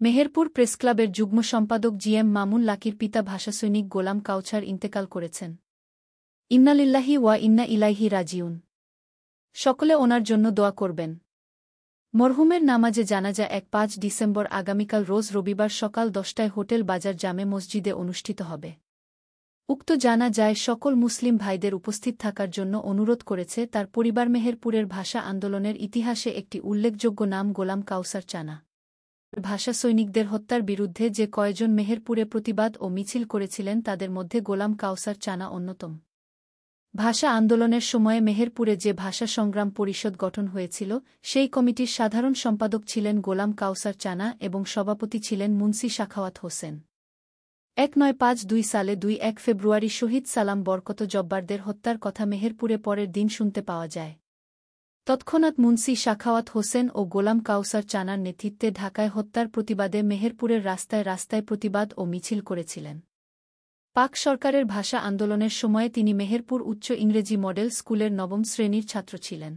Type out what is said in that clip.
মেহেরপুর প্রেসক্লাবের যুগ্ম সম্পাদক জিএম মামুন লাকির পিতা ভাষাসৈনিক গোলাম কাউছার ইন্তেকাল করেছেন। ইন্নালিল্লাহি ওয়া ইন্না ইলাইহি রাজিউন। সকলে ওনার জন্য দোয়া করবেন। মরহুমের নামাজে জানাজা ১-৫ ডিসেম্বর আগামীকাল রোজ রবিবার সকাল ১০টায় হোটেল বাজার জামে মসজিদে অনুষ্ঠিত হবে। উক্ত জানাজায় সকল মুসলিম ভাইদের উপস্থিত থাকার জন্য অনুরোধ করেছে তার পরিবার। মেহেরপুরের ভাষা আন্দোলনের ইতিহাসে একটি উল্লেখযোগ্য নাম গোলাম কাউসার চানা। ভাষা সৈনিকদের হত্যার বিরুদ্ধে যে কয়জন মেহেরপুরে প্রতিবাদ ও মিছিল করেছিলেন তাদের মধ্যে গোলাম কাউসার চানা অন্যতম। ভাষা আন্দোলনের সময়ে মেহেরপুরে যে ভাষা সংগ্রাম পরিষদ গঠন হয়েছিল সেই কমিটির সাধারণ সম্পাদক ছিলেন গোলাম কাউসার চানা এবং সভাপতি ছিলেন মুন্সি সাখাওয়াত হোসেন। ১৯৫২ সালে ২-১ ফেব্রুয়ারি শহীদ সালাম বরকত জব্বারদের হত্যার কথা মেহেরপুরে পরের দিন শুনতে পাওয়া যায়। তৎক্ষণাৎ মুন্সি সাখাওয়াত হোসেন ও গোলাম কাউসার চানার নেতৃত্বে ঢাকায় হত্যার প্রতিবাদে মেহেরপুরের রাস্তায় রাস্তায় প্রতিবাদ ও মিছিল করেছিলেন। পাক সরকারের ভাষা আন্দোলনের সময়ে তিনি মেহেরপুর উচ্চ ইংরেজি মডেল স্কুলের নবম শ্রেণীর ছাত্র ছিলেন।